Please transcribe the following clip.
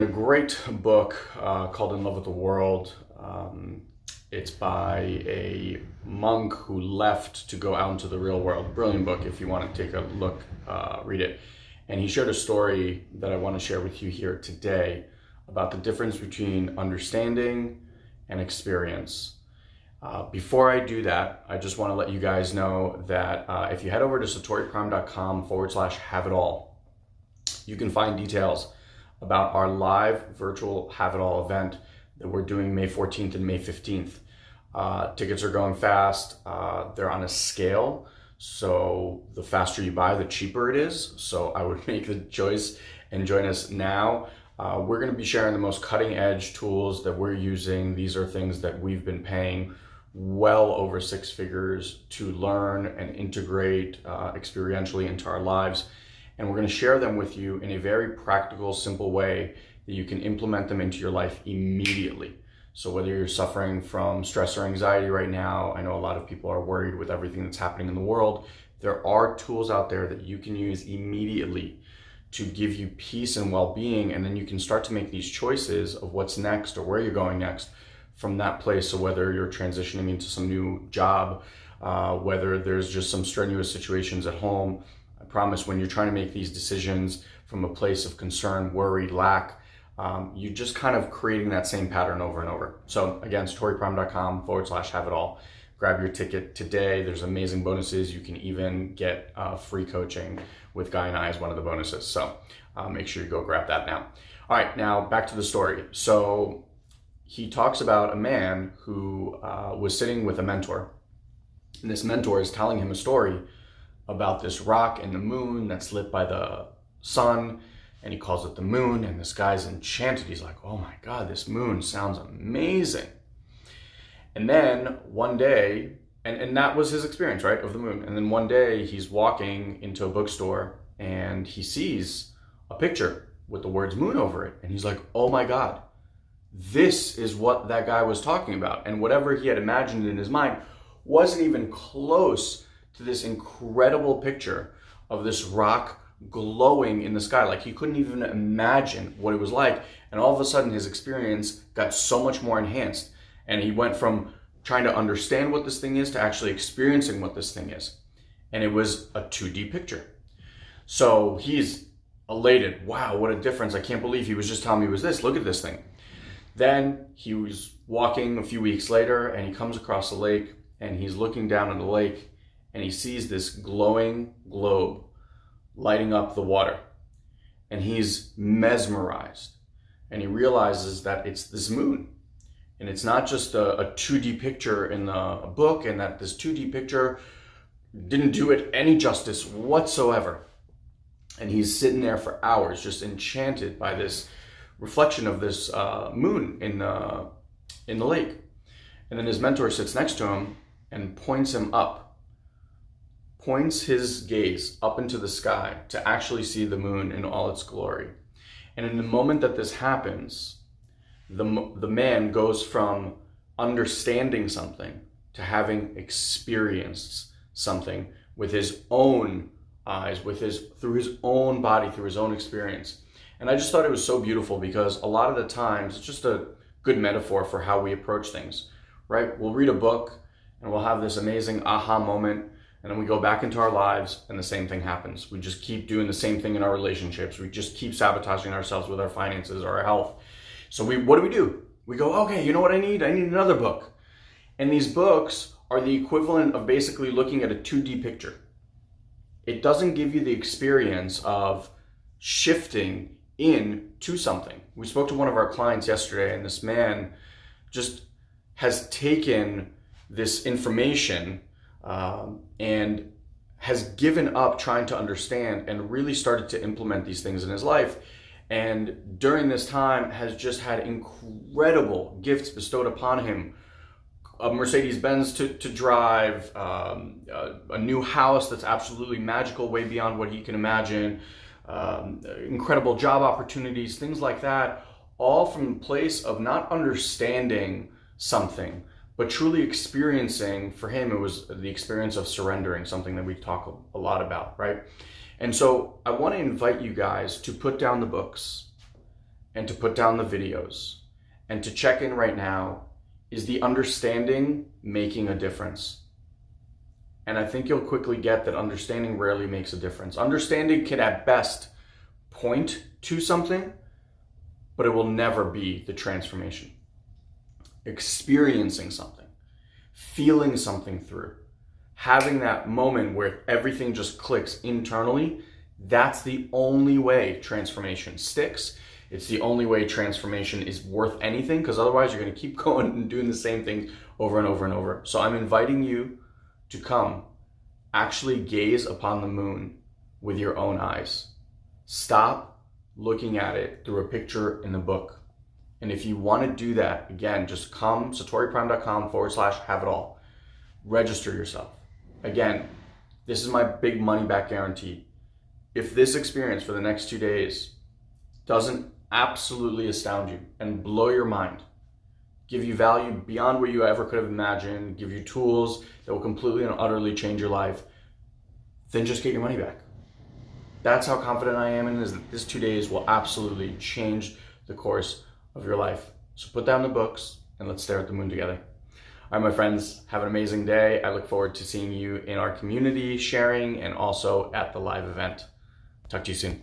A great book called In Love with the World. It's by a monk who left to go out into the real world. Brilliant book if you want to take a look, read it. And he shared a story that I want to share with you here today about the difference between understanding and experience. Before I do that, I just want to let you guys know that if you head over to satoriprime.com/have it all, you can find details about our live virtual Have It All event that we're doing May 14th and May 15th. Tickets are going fast. They're on a scale, so the faster you buy, the cheaper it is. So I would make the choice and join us now. We're going to be sharing the most cutting edge tools that we're using. These are things that we've been paying well over 6 figures to learn and integrate experientially into our lives. And we're going to share them with you in a very practical, simple way that you can implement them into your life immediately. So whether you're suffering from stress or anxiety right now, I know a lot of people are worried with everything that's happening in the world. There are tools out there that you can use immediately to give you peace and well-being, and then you can start to make these choices of what's next or where you're going next from that place. So whether you're transitioning into some new job, whether there's just some strenuous situations at home, I promise when you're trying to make these decisions from a place of concern, worry, lack, you're just kind of creating that same pattern over and over. So again, satoriprime.com/have it all. Grab your ticket today. There's amazing bonuses. You can even get free coaching with Guy and I as one of the bonuses. So make sure you go grab that now. All right, now back to the story. So he talks about a man who was sitting with a mentor. And this mentor is telling him a story about this rock and the moon that's lit by the sun, and he calls it the moon, and this guy's enchanted. He's like, oh my God, this moon sounds amazing. And then one day, and that was his experience, right, of the moon. And then one day he's walking into a bookstore and he sees a picture with the words moon over it. And he's like, oh my God, this is what that guy was talking about. And whatever he had imagined in his mind wasn't even close to this incredible picture of this rock glowing in the sky. Like he couldn't even imagine what it was like. And all of a sudden his experience got so much more enhanced. And he went from trying to understand what this thing is to actually experiencing what this thing is. And it was a 2D picture. So he's elated. Wow, what a difference. I can't believe he was just telling me it was this. Look at this thing. Then he was walking a few weeks later and he comes across a lake and he's looking down at the lake and he sees this glowing globe lighting up the water. And he's mesmerized. And he realizes that it's this moon. And it's not just a 2D picture in the book, and that this 2D picture didn't do it any justice whatsoever. And he's sitting there for hours just enchanted by this reflection of this moon in the lake. And then his mentor sits next to him and points him up, points his gaze up into the sky to actually see the moon in all its glory. And in the moment that this happens, the man goes from understanding something to having experienced something with his own eyes, through his own body, through his own experience. And I just thought it was so beautiful because a lot of the times it's just a good metaphor for how we approach things, right? We'll read a book and we'll have this amazing aha moment, and then we go back into our lives and the same thing happens. We just keep doing the same thing in our relationships. We just keep sabotaging ourselves with our finances or our health. So what do? We go, okay, you know what I need? I need another book. And these books are the equivalent of basically looking at a 2D picture. It doesn't give you the experience of shifting into something. We spoke to one of our clients yesterday, and this man just has taken this information and has given up trying to understand and really started to implement these things in his life. And during this time has just had incredible gifts bestowed upon him. A Mercedes-Benz to drive, a new house that's absolutely magical, way beyond what he can imagine, incredible job opportunities, things like that, all from a place of not understanding something, but truly experiencing. For him, it was the experience of surrendering, something that we talk a lot about, right? And so I want to invite you guys to put down the books and to put down the videos and to check in right now, is the understanding making a difference? And I think you'll quickly get that understanding rarely makes a difference. Understanding can at best point to something, but it will never be the transformation. Experiencing something, feeling something through, having that moment where everything just clicks internally, that's the only way transformation sticks. It's the only way transformation is worth anything, because otherwise you're going to keep going and doing the same thing over and over and over. So I'm inviting you to come actually gaze upon the moon with your own eyes. Stop looking at it through a picture in the book. And if you want to do that, again, just come satoriprime.com/have-it-all. Register yourself. Again, this is my big money back guarantee. If this experience for the next 2 days doesn't absolutely astound you and blow your mind, give you value beyond what you ever could have imagined, give you tools that will completely and utterly change your life, then just get your money back. That's how confident I am in, is that this 2 days will absolutely change the course of your life. So put down the books and let's stare at the moon together. All right, my friends, have an amazing day. I look forward to seeing you in our community, sharing, and also at the live event. Talk to you soon.